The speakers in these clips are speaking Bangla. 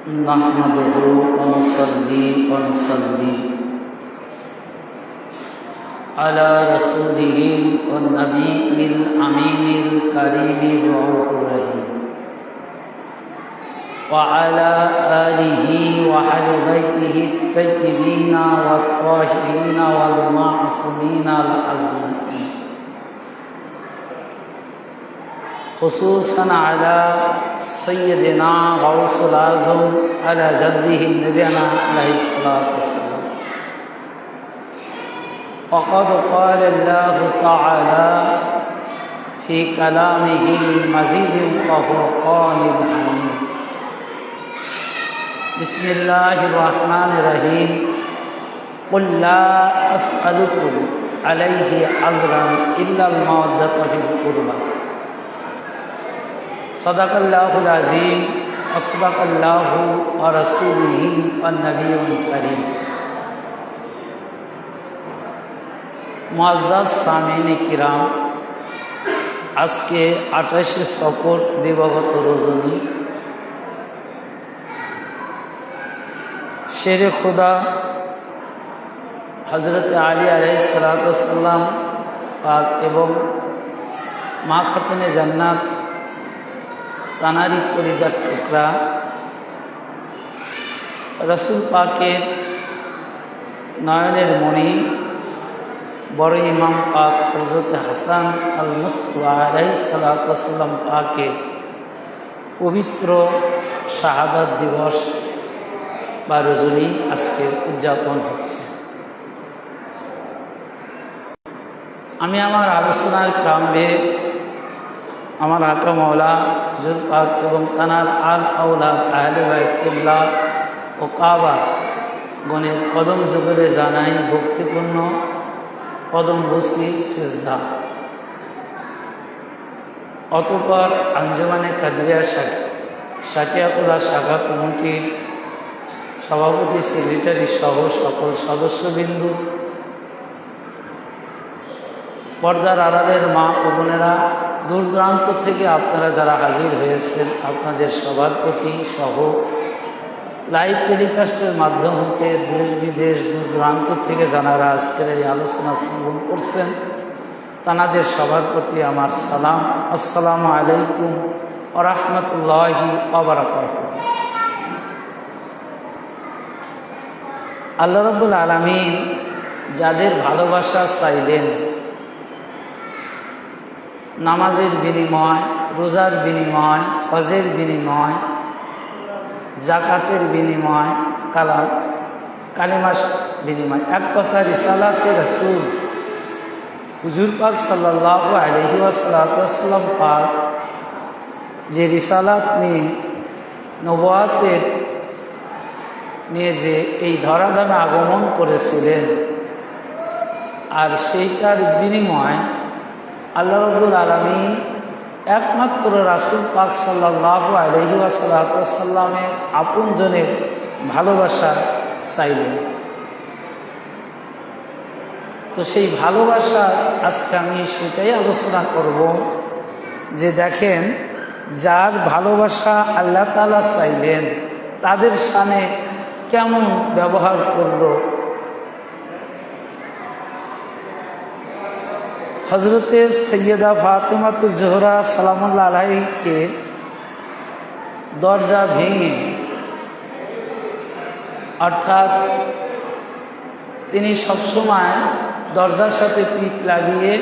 नहमदुहु व नुसल्ली व नुसल्लिम अला रसूलिहिल व नबीइल अमीनिल करीमिर रऊफिर रहीम व अला आलिहि व अहलि बैतिहि अत्तय्यिबीन व अत्ताहिरीन वल मासूमीन अल अज़मीन खुसूसन अला सय्यदिना गौसुल आज़म अला जद्दिहि नबियना अलैहिस्सलातु वस्सलाम फ़क़द क़ाल अल्लाहु तआला फ़ी कलामिहिल मजीद व फ़ुरक़ानिल हमीद बिस्मिल्लाहिर रहमानिर रहीम क़ुल ला अस्अलुकुम अलैहि अज्रन इल्लल मवद्दता फ़िल क़ुरबा सदक़ल्लाहुल अज़ीम व सदक़ल्लाहु व रसूलुहु व नबियुल करीम। मुअज़्ज़ज़ सामीन किराम, আজকে 28 সফর দিবাগত রজনী শেরে খুদা হযরত আলী আলাইহিস সালাতু ওয়াস সালাম পাক এবং মা খাতুনে জান্নাত তানারি কলিজার টুকরা রসুল পাকের নয়নের মণি বড় ইমাম পাক হযরত হাসান আল মুস্তাফা আলাইহিস সালাতু ওয়াস সালাম পাকের পবিত্র শাহাদাত দিবস বা রজনী আজকে উদযাপন হচ্ছে। আমি আমার আলোচনার প্রারম্ভে আমার আকা মাওলা হুজুর পাক এবং তানার আল আওলাদ আহলে বাইতুল্লাহ ও কাবা গণের কদম যুগলে জানাই ভক্তিপূর্ণ কদম বসি সিজদা। অতঃপর আঞ্জুমানে কাদরিয়া শাকিয়াতুল্লাহ শাখা কমিটির সভাপতি সেক্রেটারি সহ সকল সদস্যবৃন্দু, পর্দার আড়ালের মা ও বোনেরা, দূর দূরান্ত থেকে আপনারা যারা হাজির হয়েছেন, আপনাদের সবার প্রতি সহ লাইভ টেলিকাস্টের মাধ্যম হতে দেশ বিদেশ দূর দূরান্ত থেকে যারা আজকের এই আলোচনা শ্রবণ করছেন, তাদের সবার প্রতি আমার সালাম। আসসালামু আলাইকুম ওয়া রাহমাতুল্লাহি ওয়া বারাকাতুহু। আল্লাহ রাব্বুল আলামিন যাদের ভালোবাসা চাইলেন, নামাজের বিনিময়, রোজার বিনিময়, হজের বিনিময়, জাকাতের বিনিময়, কালিমার বিনিময়, এক কথা রিসালাতে রাসূল হুজুর পাক সাল্লাল্লাহু আলাইহি ওয়াসাল্লাম পাক যে রিসালাত নিয়ে নবুয়াতের নিয়ে যে এই ধরাধামে আগমন করেছিলেন, আর সেইটার বিনিময় আল্লাহ রাব্বুল আলামিন একমাত্র রাসূল পাক সাল্লাল্লাহু আলাইহি ওয়াসাল্লামের আপনজনের ভালোবাসা চাইলেন। তো সেই ভালোবাসা আজকে আমি সেটাই আলোচনা করব যে দেখেন, যার ভালোবাসা আল্লাহ তাআলা চাইলেন তাদের সামনে কেমন ব্যবহার করলো। হজরতে সৈয়দা ফাতেমাতুজ জোহরা সালামুল্লাহ আলাইহিকে দরজা ভেঙে, অর্থাৎ তিনি সবসময় দরজার সাথে পিঠ লাগিয়ে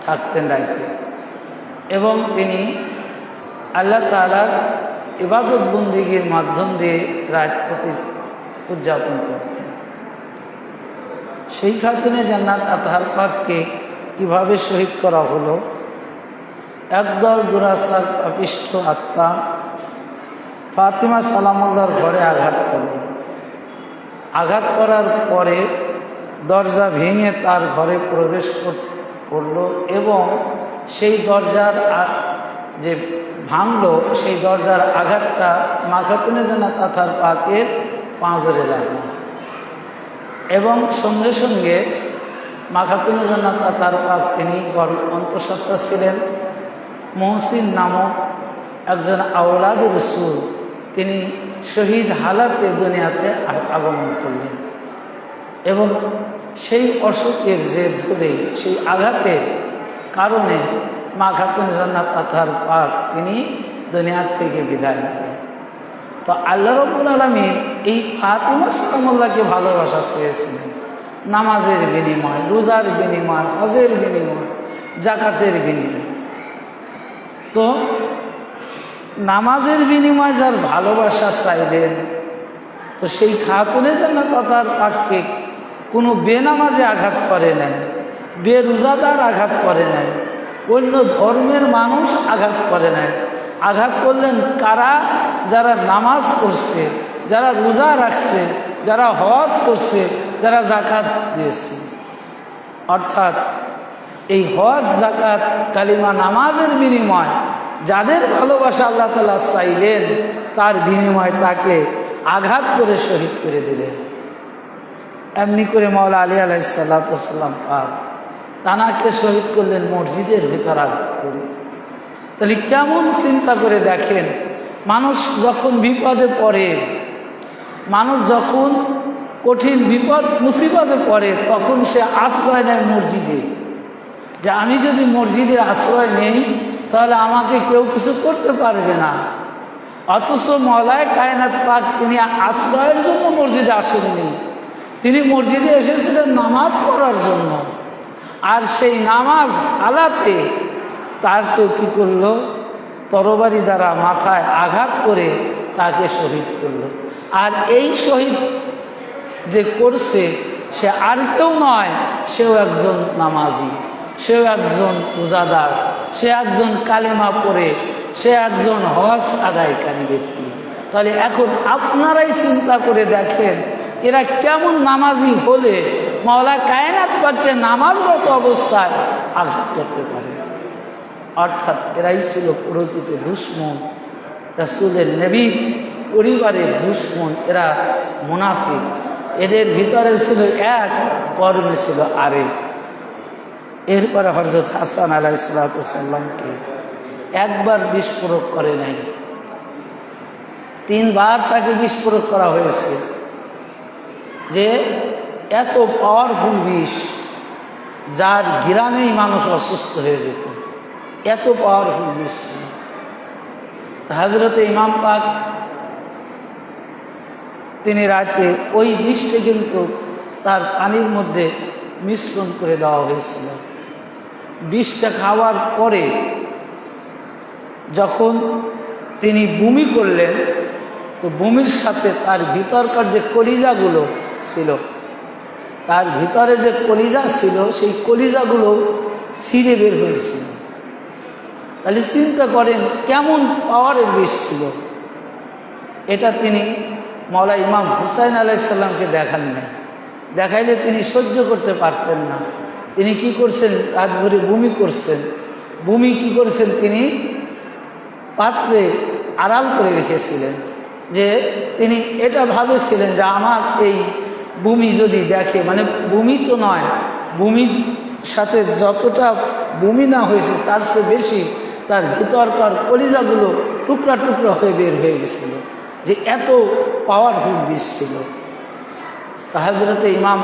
থাকতেন রাইতে, এবং তিনি আল্লাহ তাআলার ইবাদত বন্দেগীর মাধ্যম দিয়ে রাত উদযাপন করতেন। সেই খাতুনে জান্নাত আতহার পাককে কীভাবে শহীদ করা হলো, একদল দুরাসার পাপিষ্ঠ আত্মা ফাতিমা সালামুল্লাহর ঘরে আঘাত করল। আঘাত করার পরে দরজা ভেঙে তার ঘরে প্রবেশ করল এবং সেই দরজার যে ভাঙলো, সেই দরজার আঘাতটা মা খাতুনে জান্নাত আতহার পাকের পাঁজরে লাগলো এবং সঙ্গে সঙ্গে মা খাতুনে জান্নাত আতহার পাক তিনি অন্তঃসত্ত্বা ছিলেন। মহসিন নামক একজন আওলাদ রাসূল তিনি শহীদ হালাতে দুনিয়াতে আগমন করলেন এবং সেই অসুখের জের ধরে সেই আঘাতের কারণে মা খাতুন জান্নাত আতহার পাক তিনি দুনিয়ার থেকে বিদায় নিলেন। তো আল্লাহ রাব্বুল আলামিন এই ফাতিমা সালামুল্লাহকে ভালোবাসা চেয়েছিলেন নামাজের বিনিময়, রোজার বিনিময়, হজের বিনিময়, জাকাতের বিনিময়। তো নামাজের বিনিময় যার ভালোবাসা চাইলেন, তো সেই খাতুনে জান্নাত আতহার পাককে কোনো বেনামাজে আঘাত করে নাই, বেরোজাদার আঘাত করে নাই, অন্য ধর্মের মানুষ আঘাত করে নাই। আঘাত করলেন কারা? যারা নামাজ পড়ছে, যারা রোজা রাখছে, যারা হজ করছে, যারা জাকাত দিয়েছে। অর্থাৎ এই হজ, জাকাত, কালিমা, নামাজের বিনিময় যাদের ভালোবাসা আল্লাহ তাআলা চাইলেন, তার বিনিময় তাকে আঘাত করে শহীদ করে দিলেন। এমনি করে মাওলা আলী আলাইহিস সালাতু ওয়াস সালাম পাক তানাকে শহীদ করলেন মসজিদের ভিতর আঘাত করে। তাহলে কেমন চিন্তা করে দেখেন, মানুষ যখন বিপদে পড়ে, মানুষ যখন কঠিন বিপদ মুসিবতে পড়ে, তখন সে আশ্রয় নেয় মসজিদে, যে আমি যদি মসজিদে আশ্রয় নেই তাহলে আমাকে কেউ কিছু করতে পারবে না। অথচ মওলায়ে কায়নাত পাক তিনি আশ্রয়ের জন্য মসজিদে আসেননি, তিনি মসজিদে এসেছিলেন নামাজ পড়ার জন্য। আর সেই নামাজ আলাতে তার কেউ কী করলো? তরবারি দ্বারা মাথায় আঘাত করে তাকে শহীদ করলো। আর এই শহীদ যে করছে সে আর কেউ নয়, সেও একজন নামাজি, সেও একজন রোজাদার, সে একজন কালেমা পড়ে, সে একজন হজ আদায়কারী ব্যক্তি। তাহলে এখন আপনারাই চিন্তা করে দেখেন, এরা কেমন নামাজি হলে মাওলা কায়নাত পাককে নামাজরত অবস্থায় আঘাত করতে পারে। অর্থাৎ এরাই ছিল প্রকৃত দুশমন, রাসূলের নবীর পরিবারের দুশমন। এরা মুনাফিক, এদের ভিতরে ছিল এক, কর্মে ছিল আরেক। এরপরে হযরত হাসান আলাইহিস সালামকে একবার বিস্ফোরক করে নাই, 3 বার তাকে বিস্ফোরক করা হয়েছে। যে এত পাওয়ারফুল বিষ, যার ঘিরানেই মানুষ অসুস্থ হয়ে যেত, এত পাওয়ারফুল বিষ ছিল। হযরতে ইমাম পাক তিনি রাতে ওই বিষটা কিন্তু তার পানির মধ্যে মিশ্রণ করে দেওয়া হয়েছিল। বিষটা খাওয়ার পরে যখন তিনি বমি করলেন, তো বমির সাথে তার ভিতরকার যে কলিজাগুলো ছিল, তার ভিতরে যে কলিজা ছিল, সেই কলিজাগুলো ছিঁড়ে বের হয়েছিল। তাহলে চিন্তা করেন কেমন পাওয়ারের বিষ ছিল। এটা তিনি মাওলা ইমাম হুসাইন আলাইহিস সালামকে দেখান নাই, দেখাইলে তিনি সহ্য করতে পারতেন না। তিনি কি করছেন? রাত ভরে বমি করছেন। বমি কি করছেন? তিনি পাত্রে আড়াল করে রেখেছিলেন, যে তিনি এটা ভাবেছিলেন যে আমার এই বমি যদি দেখে, মানে বমি তো নয়, বমির সাথে যতটা বমি না হয়েছে তার চেয়ে বেশি তার ভিতরকার কলিজাগুলো টুকরা টুকরা হয়ে বের হয়ে গেছিল, যে এত পাওয়ারফুল বিষ ছিল। তা হযরতে ইমাম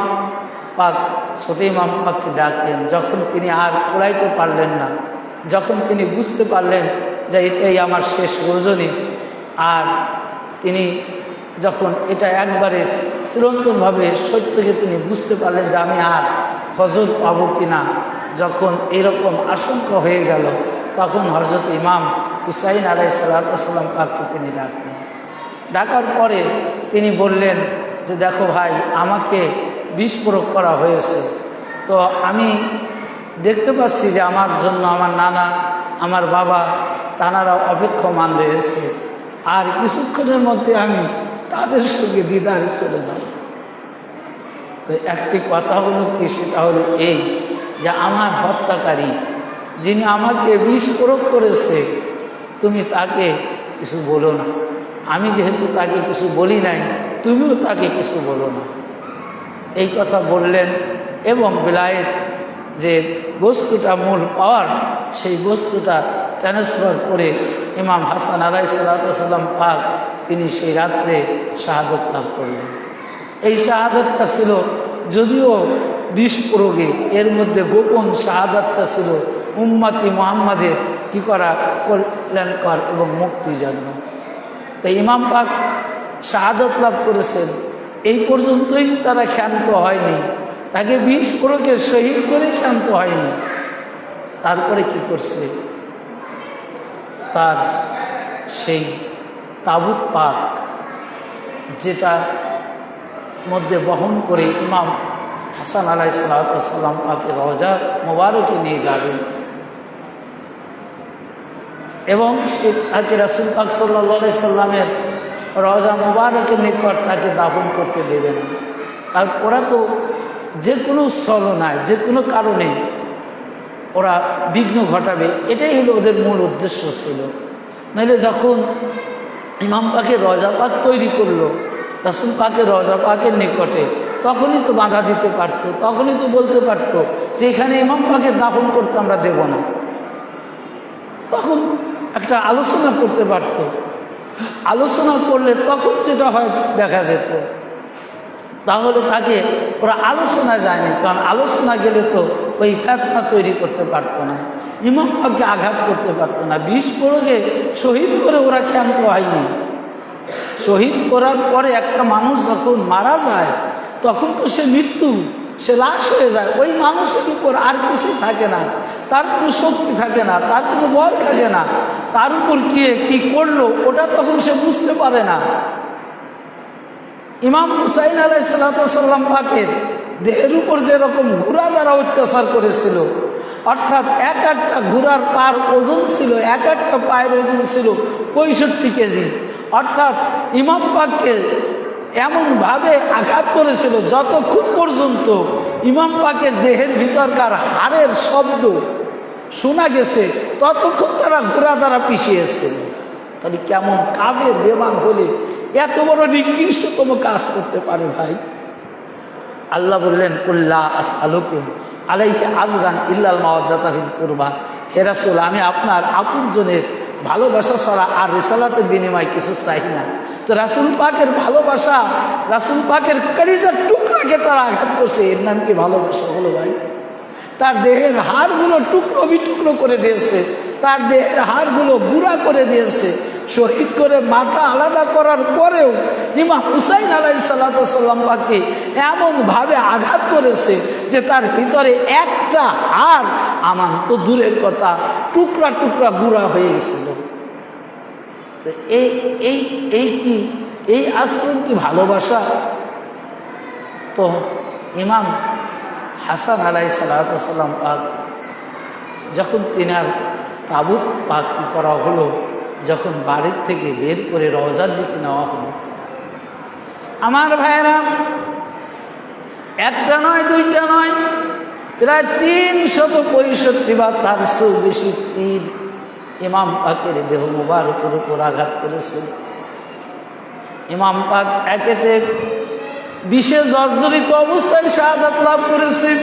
পাক ছোট ইমাম পাককে ডাকলেন। যখন তিনি আর পড়াইতে পারলেন না, যখন তিনি বুঝতে পারলেন যে এটাই আমার শেষ রজনী, আর তিনি যখন এটা একবারে চিরন্তনভাবে সত্যকে তিনি বুঝতে পারলেন যে আমি আর ফজর পাবো কিনা, যখন এরকম আশঙ্কা হয়ে গেল, তখন হযরত ইমাম হুসাইন আলাইহিস সালাম পাককে তিনি ডাকলেন। ডাকার পরে তিনি বললেন যে দেখো ভাই, আমাকে বিষ প্রয়োগ করা হয়েছে, তো আমি দেখতে পাচ্ছি যে আমার জন্য আমার নানা, আমার বাবা, তানারা অপেক্ষমান রয়েছে, আর কিছুক্ষণের মধ্যে আমি তাদের সঙ্গে দিদারে চলে যাব। তো একটি কথা হলো কি, সেটা হলো এই যে আমার হত্যাকারী যিনি আমাকে বিষ প্রয়োগ করেছে, তুমি তাকে কিছু বলো না। আমি যেহেতু তাকে কিছু বলি নাই, তুমিও তাকে কিছু বলো না। এই কথা বললেন এবং বেলায়েত যে বস্তুটা মূল পাওয়ার, সেই বস্তুটা ট্রান্সফার করে ইমাম হাসান আলাইহিস সালাম পাক তিনি সেই রাত্রে শাহাদত লাভ করলেন। এই শাহাদতটা ছিল যদিও বিস্ফোরকে, এর মধ্যে গোপন শাহাদতটা ছিল উম্মতি মুহাম্মাদের কি করা, কল্যাণকর এবং মুক্তির জন্য। তাই ইমাম পাক শাহাদত লাভ করেছেন, এই পর্যন্তই তারা ক্ষান্ত হয়নি, তাকে বিস্ফোরকে শহীদ করে ক্ষান্ত হয়নি। তারপরে কি করছে, তার সেই তাবুত পাক যেটা মধ্যে বহন করে ইমাম হাসান আলাইহিসসালাম পাকে রওজা মোবারকে নিয়ে যাবেন এবং সে তাকে রাসূল পাক সাল্লাল্লাহু আলাইহি সাল্লামের রওজা মোবারকের নিকট তাকে দাফন করতে দেবেন। আর ওরা তো যে কোনো ছলনায়, যে কোনো কারণে ওরা বিঘ্ন ঘটাবে, এটাই হলো ওদের মূল উদ্দেশ্য ছিল। নইলে যখন ইমাম পাকের রওজা পাক তৈরি করলো রাসূল পাকের রওজা পাকের নিকটে, তখনই তো বাধা দিতে পারতো, তখনই তো বলতে পারতো যে এখানে ইমাম পাকের দাফন করতে আমরা দেব না। তখন একটা আলোচনা করতে পারত, আলোচনা করলে তখন যেটা হয় দেখা যেত, তাহলে তাকে ওরা আলোচনা যায়নি, কারণ আলোচনা গেলে তো ওই ফিতনা তৈরি করতে পারতো না, ইমাম পাককে আঘাত করতে পারতো না। বিস্ফোরকে শহীদ করে ওরা ক্ষান্ত হয়নি। শহীদ করার পরে একটা মানুষ যখন মারা যায় তখন তো সে মৃত্যু, সে লাশ হয়ে যায়, ওই মানুষের উপর আর কিছু থাকে না, তার কোনো শক্তি থাকে না, তার কোনো বল থাকে না, তার উপর কি করলো ওটা তখন সে বুঝতে পারে না। ইমাম হুসাইন আলাইহিসসালাম পাকের দেহের উপর যেরকম ঘোড়া দ্বারা অত্যাচার করেছিল, অর্থাৎ এক একটা ঘোড়ার পার ওজন ছিল, এক একটা পায়ের ওজন ছিল 65 কেজি, অর্থাৎ ইমাম পাককে এমনভাবে আঘাত করেছিল যতক্ষণ পর্যন্ত ইমাম পাকের দেহের ভিতরকার হাড়ের শব্দ শোনা গেছে ততক্ষণ তারা ঘোড়া দ্বারা পিছিয়েছিল। তাহলে কেমন কাবের বেমান হলে এত বড় নিকৃষ্টতম কাজ করতে পারে ভাই? আল্লাহ বললেন কুল্লা আসআলুকুম আলাইহি আজরান ইল্লাল মাওয়াদ্দাতা ফিল কুরবা, হে রাসূল আমি আপনার আপনজনের ভালোবাসা ছাড়া আর রিসালাতের বিনিময় কিছু চাই না। তো রাসূল পাকের ভালোবাসা, রাসূল পাকের কলিজার টুকরাকে তারা আঘাত করছে, এর নাম কি ভালোবাসা হলো ভাই? তার দেহের হাড়গুলো টুকরো বিটুকরো করে দিয়েছে, তার দেহের হাড়গুলো গুঁড়া করে দিয়েছে, শহীদ করে মাথা আলাদা করার পরেও ইমাম হুসাইন আলাইহিসসালাম পাককে এমনভাবে আঘাত করেছে যে তার ভিতরে একটা হাড় আমান তো দূরের কথা টুকরা টুকরা গুঁড়া হয়ে গেছিল। এই আচরণ কি ভালোবাসা? তো ইমাম হাসান আলাইহিসসালাম পাক যখন তিনার তাবুত পাক কি করা হলো, যখন বাড়ির থেকে বের করে রওজার দিকে নেওয়া হলো, আমার ভাইয়েরা একটা নয় দুইটা নয়, প্রায় 365 বা তার চেয়েও বেশি তীর ইমাম পাকের দেহ মুবারকের উপর আঘাত করেছিল। ইমাম পাক একেতে বিষে জর্জরিত অবস্থায় শাহাদাত লাভ করেছেন,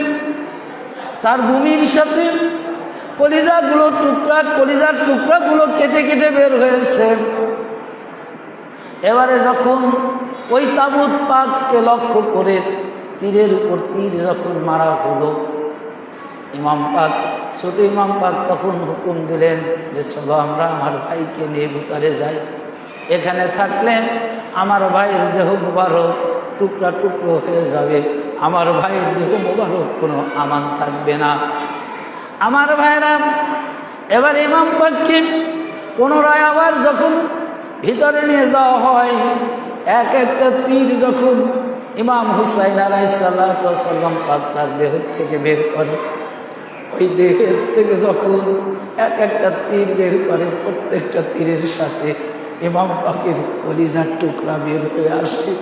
তার ভূমির সাথে কলিজার টুকরাগুলো কেটে কেটে বের হয়েছে। এবারে যখন ওই তাবুত পাককে লক্ষ্য করে তীরের উপর তীর যখন মারা হলো, ছোট ইমাম পাক তখন হুকুম দিলেন যে চলো আমরা আমার ভাইকে নিয়ে ভিতরে যাই, এখানে থাকলে আমার ভাইয়ের দেহ মুবারক টুকরা টুকরো হয়ে যাবে, আমার ভাইয়ের দেহ মুবারক কোনো আমান থাকবে না। আমার ভাইরা এবার ইমাম পাককে পুনরায় আবার যখন ভিতরে নিয়ে যাওয়া হয়, এক একটা তীর যখন ইমাম হুসাইন আলাইহিসসালাম পাক তার দেহ থেকে বের করে, ওই দেহের থেকে যখন এক একটা তীর বের করে, প্রত্যেকটা তীরের সাথে ইমাম পাকের কলিজার টুকরা বের হয়ে আসে।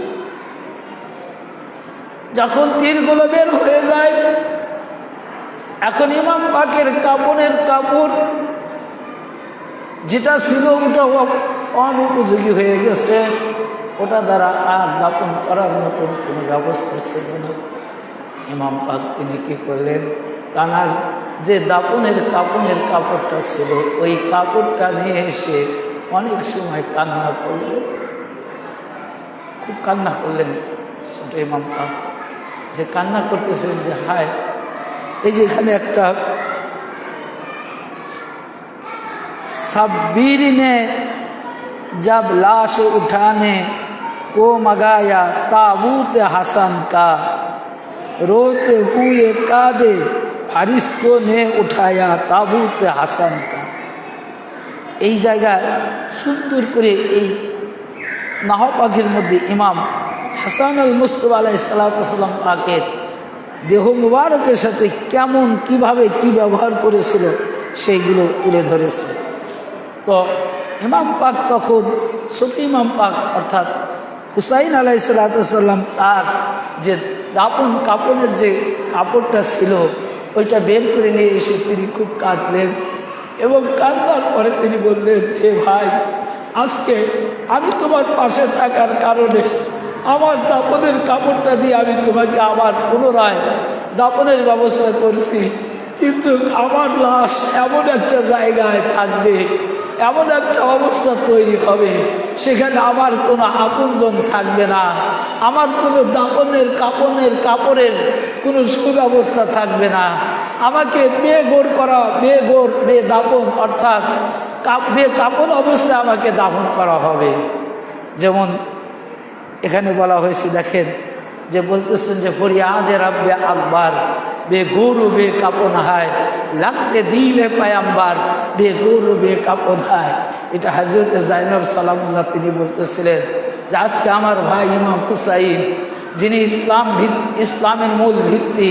যখন তীরগুলো বের হয়ে যায়, এখন ইমাম পাকের কাপড়ের কাপড় যেটা ছিল ওটা অনুপযোগী হয়ে গেছে, ওটা দ্বারা আর দাপন করার মতন কোনো ব্যবস্থা ছিল না। ইমাম পাক তিনি কি করলেন, তানার যে দাপনের কাপড়টা ছিল ওই কাপড়টা নিয়ে এসে অনেক সময় কান্না করলেন। খুব কান্না করলেন ছোট ইমাম পাক, যে কান্না করতেছেন যে হায়, এই যে এখানে একটা शब्बीर ने जब लाश उठाने को मगाया ताबूत हसन का, रोते हुए कादे फरिश्तों ने उठाया ताबूत हसन का। এই জায়গায় সুন্দর করে এই নাহপাকের মধ্যে ইমাম হাসান আল মুস্তফা আলাইহিস সালাম পাকের দেহ মুবারকের সাথে কেমন কিভাবে কি ব্যবহার করেছিল সেইগুলো তুলে ধরেছে। তো ইমাম পাক তখন ছোট ইমাম পাক অর্থাৎ হুসাইন আলাইহিস সালাম তার যে দাপন কাপড়ের যে কাপড়টা ছিল ওইটা বের করে নিয়ে এসে তিনি খুব কাঁদলেন, এবং কাঁদার পরে তিনি বললেন যে ভাই, আজকে আমি তোমার পাশে থাকার কারণে আমার দাপনের কাপড়টা দিয়ে আমি তোমাকে আবার পুনরায় দাপনের ব্যবস্থা করছি, কিন্তু আমার লাশ এমন একটা জায়গায় থাকবে, এমন একটা অবস্থা তৈরি হবে, সেখানে আমার কোনো আপনজন থাকবে না, আমার কোনো দাপনের কাপড়ের কোনো সুব্যবস্থা থাকবে না, আমাকে বেদাপন অর্থাৎ কাপড় অবস্থায় আমাকে দাফন করা হবে। যেমন এখানে বলা হয়েছে, দেখেন যে বলতেছেন যে ফরিয়াদে রাব্বে আকবার বেগৌরু বে কাপন হায়, লাগতে দিলে পায়াম্বার বেগৌরু বে কাপন হায়। এটা হযরত জাইনব সালামুল্লাহ তিনি বলতেছিলেন যে আজকে আমার ভাই ইমাম হুসাইন, যিনি ইসলামের মূল ভিত্তি,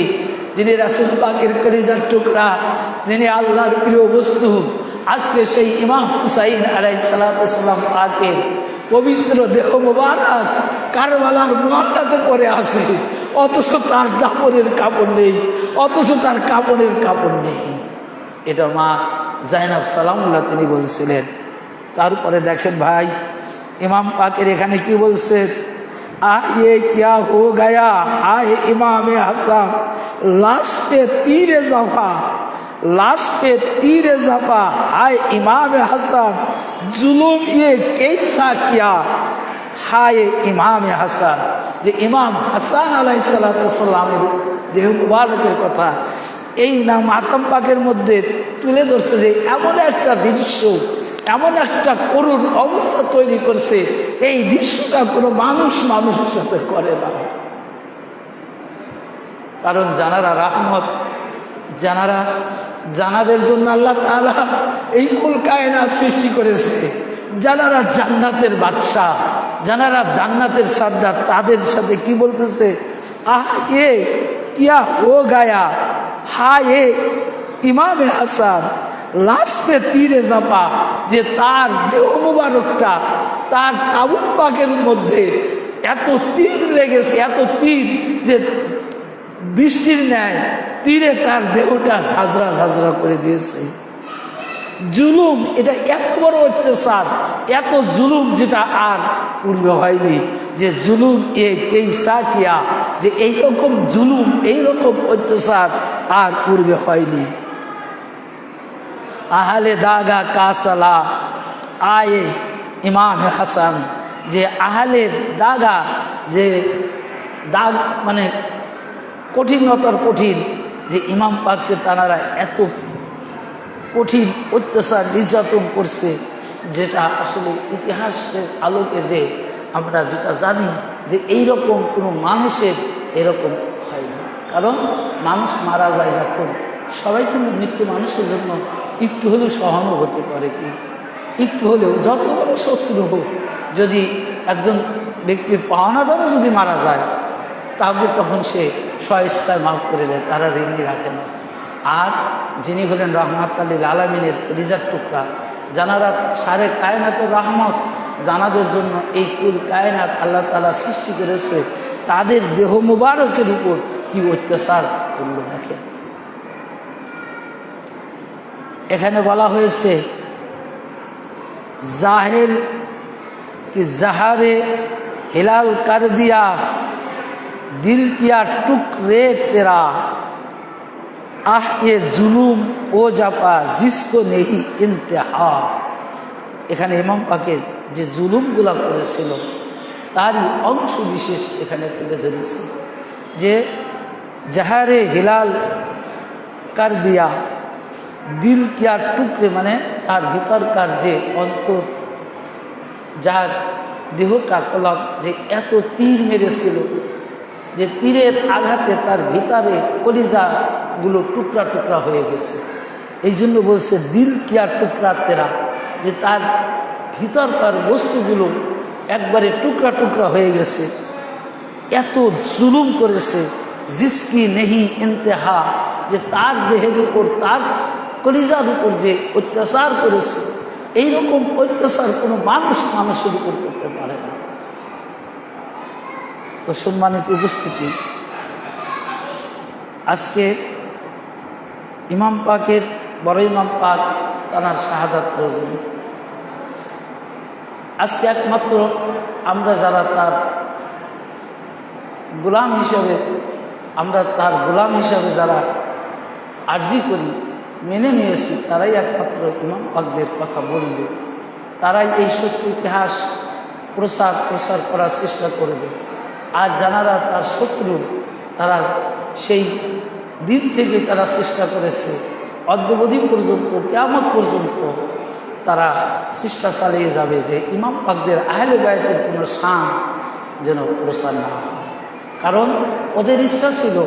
যিনি রাসূল পাকের কলিজার টুকরা, যিনি আল্লাহর প্রিয় বস্তু, আজকে সেই ইমাম হুসাইন আলাইহিস সালাম পাকের পবিত্র দেহ মুবারক কারবালার মহল্লাতে পড়ে আছে, অথচ তার দাপনের কাপড় নেই, অথচ তার কাপড়ের কাপড় নেই। এটা মা জাইনব সালামুল্লাহ তিনি বলছিলেন। তারপরে দেখেন ভাই ইমাম পাকের এখানে কি বলছে, ये क्या हो गया आए इमाम हसन, लाश पे तीरे जफा, लाश पे तीरे जफा हाय इमाम हसन, जुलूम ये कैसा किया हाय इमाम हसन। যে ইমাম হাসান আলাইহিস সালামের দেহ মুবারকের কথা এই নাম মাতাম পাকের মধ্যে তুলে ধরছে, যে এমন একটা দৃশ্য, এমন একটা করুণ অবস্থা তৈরি করছে, এই দৃশ্যটা কোনো মানুষের সাথে করে না। কারণ জানারা রাহমত, জানাদের জন্য আল্লাহ তাআলা এই কুল কায়নাত সৃষ্টি করেছে, জানারা জান্নাতের বাদশা, জানারা জান্নাতের সর্দার, তাদের সাথে কি বলতেছে, আহ এ কিয়া হো গায়া হায় ইমাম হাসান, লাশ পে তীরে জাপা, যে তার দেহ মুবারকটা, তার তাবুত পাকের মধ্যে এত তীর লেগেছে, এত তীর যে বৃষ্টির ন্যায় তীরে তার দেহটা ঝাঁঝরা করে দিয়েছে। জুলুম, এটা এত বড় অত্যাচার, এত জুলুম যেটা আর পূর্বে হয়নি, যে জুলুম এ কেইসা কিয়া, যে এইরকম জুলুম, এইরকম অত্যাচার আর পূর্বে হয়নি। আহলে দাগা কাসালা আয়ে ইমাম হাসান, যে আহলে দাগা, যে দাগ মানে কঠিনতর কঠিন, যে ইমাম পাককে তারা এত কঠিন অত্যাচার নির্যাতন করছে, যেটা আসলে ইতিহাসের আলোকে যে আমরা যেটা জানি যে এইরকম কোনো মানুষের এরকম হয় না। কারণ মানুষ মারা যায় যখন, সবাই কিন্তু মৃত্যু মানুষের জন্য একটু হলেও সহানুভূতি করে, কি একটু হলেও, যত বড় শত্রু হোক, যদি একজন ব্যক্তির পাওনাদারও যদি মারা যায় তাহলে তখন সে স্বইচ্ছায় মাফ করে দেয়, তারা ঋণী রাখে না। আর যিনি হলেন রহমাত লিল আলামিনের কলিজার টুকরা, জানারা সারে কায়নাতের রহমত, জানাদের জন্য এই কুল কায়নাত আল্লাহ তাআলা সৃষ্টি করেছে, তাদের দেহ মুবারকের উপর কি অত্যাচার করলো দেখেন। এখানে বলা হয়েছে জাহের কি জাহারে হিলাল কর দিয়া দিল কিয়া টুকরে তেরা, আহ এ জুলুম ও জাপা জিসকো নেহি ইন্তেহা। এখানে ইমাম পাকের যে জুলুমগুলা করেছিল তারই অংশ বিশেষ এখানে তুলে ধরেছে যে জাহারে হিলাল কার দিয়া দিল কিয়া টুকরে, মানে তার ভিতরকার যে অন্তর, যার দেহটা কলাম যে এত তীর মেরেছিল, যে তীরের আঘাতে তার ভিতরে কলিজাগুলো টুকরা টুকরা হয়ে গেছে। এই জন্য বলছে দিল কিয়া টুকরা তেরা, যে তার ভিতরকার বস্তুগুলো একবারে টুকরা টুকরা হয়ে গেছে। এত জুলুম করেছে, জিসকি নেহি ইন্তেহা, যে তার দেহের উপর, তার কলিজার উপর যে অত্যাচার করেছে, এইরকম অত্যাচার কোনো মানুষের উপর করতে পারে না। তো সম্মানিত উপস্থিতি, আজকে ইমাম পাকের, বড় ইমাম পাক তানার শাহাদাত রজনী, আজকে একমাত্র আমরা যারা তার গোলাম হিসাবে, আমরা তার গোলাম হিসাবে যারা আরজি করি, মেনে নিয়েছি, তারাই একমাত্র ইমাম পাকদের কথা বলবে, তারাই এই সত্য ইতিহাস প্রচার করার চেষ্টা করবে। আর যারা তার শত্রু, তারা সেই দিন থেকে তারা চেষ্টা করেছে অদ্যবধি পর্যন্ত, কিয়ামত পর্যন্ত তারা চেষ্টা চালিয়ে যাবে যে ইমাম পাকদের আহলে বায়তের কোনো শান যেন প্রচার না হয়। কারণ ওদের ইচ্ছা ছিল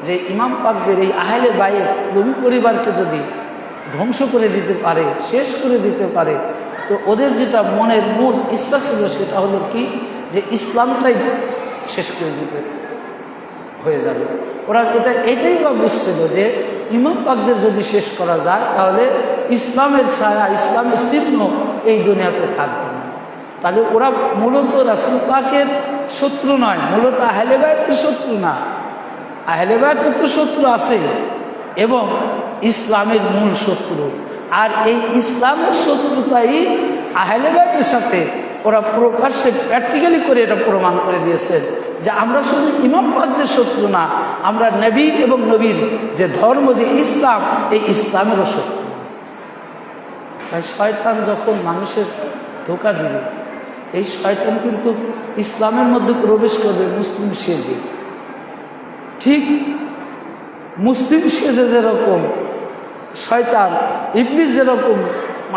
যে ইমাম পাকদের এই আহলে বায়েত নবী পরিবারকে যদি ধ্বংস করে দিতে পারে, শেষ করে দিতে পারে, তো ওদের যেটা মনের মূল ইচ্ছা ছিল সেটা হলো কি, যে ইসলামটাই শেষ করে দিতে হয়ে যাবে। ওরা এটাই বুঝছিল যে ইমাম পাকদের যদি শেষ করা যায় তাহলে ইসলামের ছায়া, ইসলামের চিহ্ন এই দুনিয়াতে থাকবে না। তাহলে ওরা মূলত রাসূল পাকের শত্রু নয়, মূলত আহলে বায়তের শত্রু না। আহলে বায়তের তো শত্রু আছে এবং ইসলামের মূল শত্রু। আর এই ইসলামের শত্রুতাই আহলে বায়তের সাথে ওরা প্রকাশ্যে প্র্যাকটিক্যালি করে এটা প্রমাণ করে দিয়েছেন যে আমরা শুধু ইমাম পাকদের শত্রু না, আমরা নবী এবং নবীর যে ধর্ম, যে ইসলাম, এই ইসলামেরও শত্রু। তাই শয়তান যখন মানুষের ধোঁকা দিবে, এই শয়তান কিন্তু ইসলামের মধ্যে প্রবেশ করবে মুসলিম সেজে। ঠিক মুসলিম সেজে যেরকম শয়তান ইবলিস যেরকম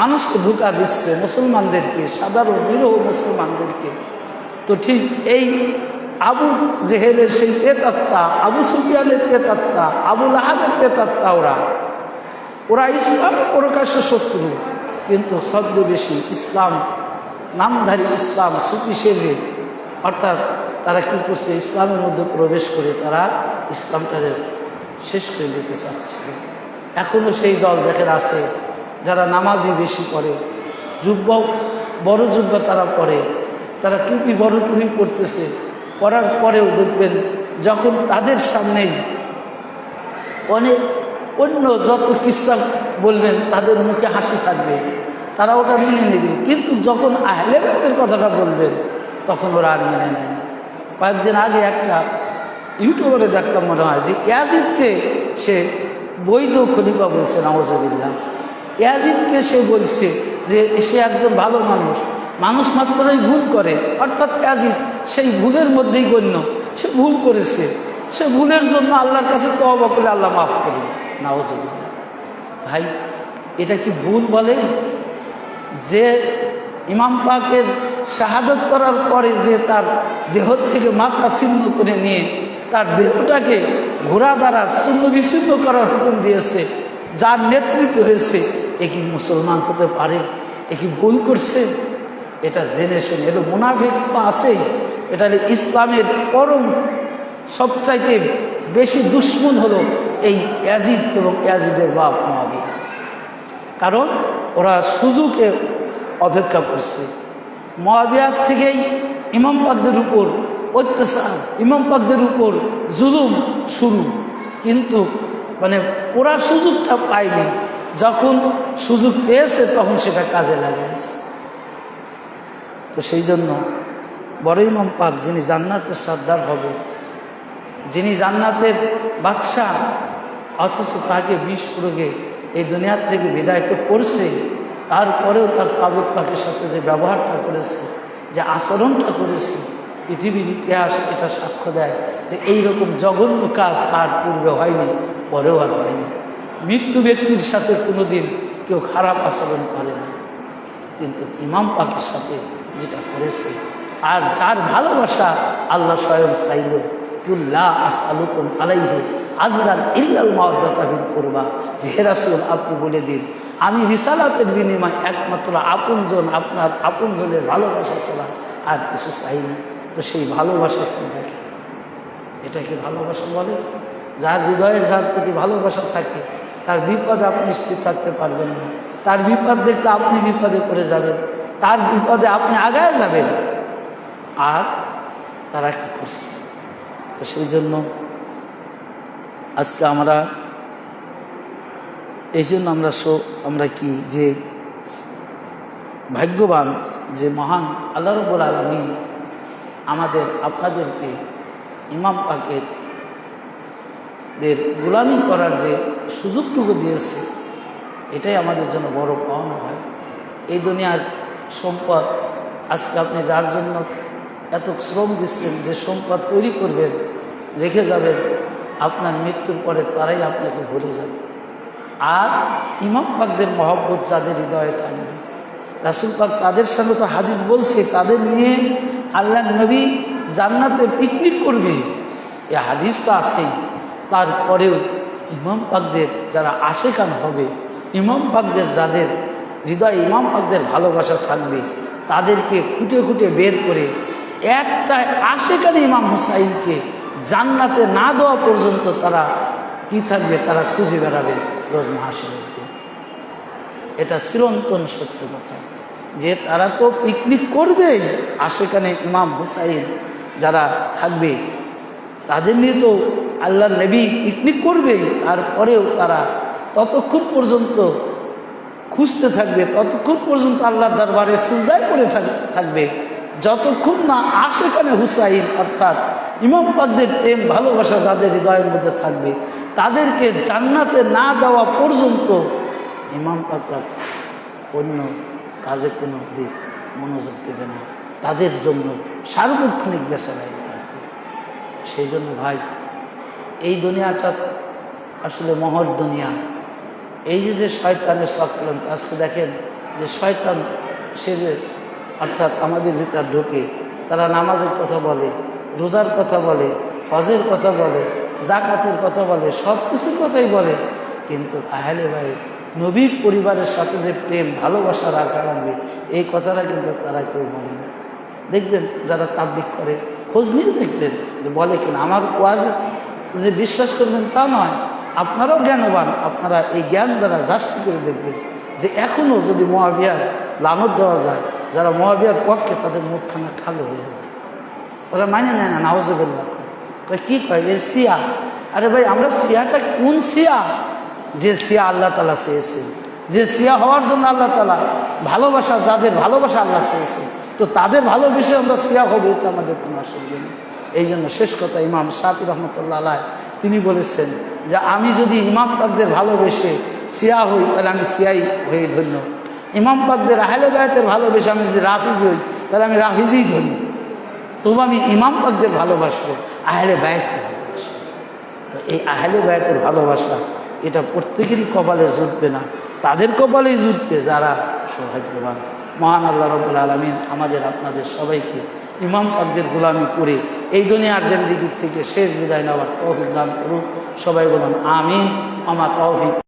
মানুষকে ধোঁকা দিচ্ছে, মুসলমানদেরকে, সাধারণ নিরহ মুসলমানদেরকে, তো ঠিক এই আবু জেহেলের সেই প্রেতাত্মা, আবু সুফিয়ানের প্রেতাত্মা, আবু লাহাবের প্রেতাত্মা, ওরা ইসলাম প্রকাশ্য শত্রু, কিন্তু ছদ্মবেশী ইসলাম, নামধারী ইসলাম সুফি সেজে, অর্থাৎ তারা কী করছে, ইসলামের মধ্যে প্রবেশ করে তারা ইসলামটাকে শেষ করে দিতে চাচ্ছে। এখনও সেই দল দেখেন আছে, যারা নামাজি বেশি পড়ে, বড় জুব্বা তারা পড়ে, তারা টুপি, বড় টুপি পড়তেছে, পড়ার পরেও দেখবেন যখন তাদের সামনেই অনেক অন্য যত কিস্সা বলবেন তাদের মুখে হাসি থাকবে, তারা ওটা মেনে নেবে। কিন্তু যখন আহলে বায়তের কথাটা বলবেন তখন ওরা আর মেনে নেয় না। কয়েকদিন আগে একটা ইউটিউবারে দেখলাম, মনে হয় যে ইয়াজিদকে সে বৈধ খলিফা বলছে, নাউজুবিল্লাহ। ইয়াজিদকে সে বলছে যে সে একজন ভালো মানুষ, মানুষ মাত্রই ভুল করে, অর্থাৎ ইয়াজিদ সেই ভুলের মধ্যেই গণ্য, সে ভুল করেছে, সে ভুলের জন্য আল্লাহর কাছে তওবা করে আল্লাহ মাফ করবে, নাউজুবিল্লাহ। ভাই, এটা কি ভুল বলে? যে ইমাম পাকের শাহাদত করার পরে যে তার দেহ থেকে মাথা ছিন্ন করে নিয়ে তার দেহটাকে ঘোড়া দ্বারা শূন্য বিচ্ছিন্ন করার হুকুম দিয়েছে, যার নেতৃত্ব হয়েছে, এ কি মুসলমান হতে পারে? এ কি ভুল করছে? এটা জেনে শুনে, এর মুনাফিক তো আছেই, এটা ইসলামের পরম সবচাইতে বেশি দুশ্মন হলো এই ইয়াজিদ এবং ইয়াজিদের বাপ মুআবিয়া। কারণ ওরা সুযোগে অপেক্ষা করছে, মুআবিয়ার থেকেই ইমাম পাকদের উপর অত্যাচার, ইমাম পাকদের উপর জুলুম শুরু। কিন্তু মানে ওরা সুযোগটা পায়নি, যখন সুযোগ পেয়েছে তখন সেটা কাজে লাগিয়েছে। তো সেই জন্য বড় ইমাম পাক, যিনি জান্নাতের সর্দার হবে, যিনি জান্নাতের বাদশাহ, অথচ তাকে বিষ প্রয়োগে এই দুনিয়ার থেকে বিদায় তো করছে, তারপরেও তার তাবুক পাকের সাথে যে ব্যবহারটা করেছে, যে আচরণটা করেছে, পৃথিবীর ইতিহাস এটা সাক্ষ্য দেয় যে এইরকম জঘন্য কাজ আর পূর্বে হয়নি, পরেও আর হয়নি। মৃত্যু ব্যক্তির সাথে কোনোদিন কেউ খারাপ আচরণ করে না, কিন্তু ইমাম পাকের সাথে যেটা করেছে, আর যার ভালোবাসা আল্লাহ স্বয়ং চাইল, কুল্লা আসআলুকুম আলাইহি আজরান ইল্লাল মাওয়াদ্দাতা ফিল কুরবা, যে হে রাসূল আপনি বলে দিন আমি রিসালাতের বিনিময়ে একমাত্র আপনজন, আপনার আপনজনের ভালোবাসা ছাড়া আর কিছু চাই না। তো সেই ভালোবাসা কি দেখে, এটাকে ভালোবাসা বলে? যার হৃদয়ের যার প্রতি ভালোবাসা থাকে তার বিপদে আপনি স্থির থাকতে পারবেন না, তার বিপদ দেখলে আপনি বিপদে পড়ে যাবেন, তার বিপদে আপনি আগায় যাবেন। আর তারা কি করছে? তো সেই জন্য আজকে আমরা এই জন্য আমরা কি যে ভাগ্যবান যে মহান আল্লাহ রাব্বুল আলামিন আমাদের আপনাদেরকে ইমাম পাকের গোলামি করার যে সুযোগটুকু দিয়েছে, এটাই আমাদের জন্য বড় পাওনা হয়। এই দুনিয়ার সম্পদ আজকে আপনি যার জন্য এত শ্রম দিচ্ছেন, যে সম্পদ তৈরি করবেন, রেখে যাবেন, আপনার মৃত্যুর পরে তারাই আপনাকে ভুলে যাবে। আর ইমাম পাকদের মহব্বত যাদের হৃদয়ে থাকবে, রাসূল পাক তাদের সঙ্গে তো হাদিস বলছে তাদের নিয়ে আল্লাহ নবী জান্নাতে পিকনিক করবে, এই হাদিস তো আছেই। তারপরেও ইমাম পাকদের যারা আশেকান হবে, ইমাম পাকদের যাদের হৃদয়ে ইমাম পাকদের ভালোবাসা থাকবে, তাদেরকে খুঁটে খুঁটে বের করে একটা আশেকান ইমাম হুসাইনকে জান্নাতে না দেওয়া পর্যন্ত তারা কি থাকবে, তারা খুঁজে বেড়াবে রোজ মাহশরের দিন। এটা চিরন্তন সত্য কথা যে তারা তো পিকনিক করবেই, আশেকানে ইমাম হুসাইন যারা থাকবে তাদের নিয়ে তো আল্লাহ নবী পিকনিক করবে। তারপরেও তারা ততক্ষণ পর্যন্ত খুঁজতে থাকবে, ততক্ষণ পর্যন্ত আল্লাহর দরবারে সিজদায় করে থাকবে, যতক্ষণ না আশেকানে হুসাইন অর্থাৎ ইমাম পাকদের প্রেম ভালোবাসা যাদের হৃদয়ের মধ্যে থাকবে, তাদেরকে জান্নাতে না দেওয়া পর্যন্ত ইমাম পাকরা অন্য কাজে কোনো দিক মনোযোগ দেবে না, তাদের জন্য সার্বক্ষণিক বেচারাই থাকবে। সেই জন্য ভাই, এই দুনিয়াটা আসলে মহৎ দুনিয়া। এই যে শয়তানের চক্রান্ত, আজকে দেখেন যে শয়তান সে যে অর্থাৎ আমাদের ভিতর ঢুকে, তারা নামাজের কথা বলে, রোজার কথা বলে, হজের কথা বলে, জাকাতের কথা বলে, সব কিছুর কথাই বলে, কিন্তু আহলে বাইত নবীর পরিবারের সাথে যে প্রেম ভালোবাসা রাখা লাগবে এই কথাটা কিন্তু তারা কেউ বলে না। দেখবেন যারা তাবলীগ করে খোঁজ নিয়ে দেখবেন যে বলে কিনা, আমার ওয়াজ যে বিশ্বাস করবেন তা নয়, আপনারাও জ্ঞানবান, আপনারা এই জ্ঞান দ্বারা যাস্তি করে দেখবেন যে এখনও যদি মুআবিয়ার লানত দেওয়া যায়, যারা মুআবিয়ার পক্ষে তাদের মুখখানা কালো হয়ে যায়, তারা মানে নেয় না, নাউজুবিল্লাহ কয় কি কয় এ শিয়া। আরে ভাই, আমরা শিয়াটা কোন শিয়া? যে শিয়া আল্লাহ তাআলা চেয়েছে, যে শিয়া হওয়ার জন্য আল্লাহ তাআলা ভালোবাসা, যাদের ভালোবাসা আল্লাহ চেয়েছে, তো তাদের ভালোবেসে আমরা শিয়া হবো, এটা আমাদের কোনো অসুবিধা নেই। এই জন্য শেষ কথা, ইমাম শাফি রহমতুল্লাহ আলাইহ তিনি বলেছেন যে আমি যদি ইমাম পাকদের ভালোবেসে শিয়া হই তাহলে আমি শিয়াই হয়ে ধন্য, ইমাম পাকদের আহলে বায়াতের ভালোবেসে আমি যদি রাফিজি হই তাহলে আমি রাফিজিই ধন্য। তবু আমি ইমাম পাকদের ভালোবাসবো, আহলে বায়াতকে ভালোবাসবো। তো এই আহলে বায়াতের ভালোবাসা এটা প্রত্যেকেরই কপালে জুটবে না, তাদের কপালেই জুটবে যারা সৌভাগ্যবান। মহান আল্লাহ রাব্বুল আলামিন আমাদের আপনাদের সবাইকে ইমাম পাকদের গোলামি করে এই দুনিয়ার জিন্দেগি থেকে শেষ বিদায় নেওয়ার তৌফিক দান করুন। সবাই বলুন আমিন। আমার তৌফিক।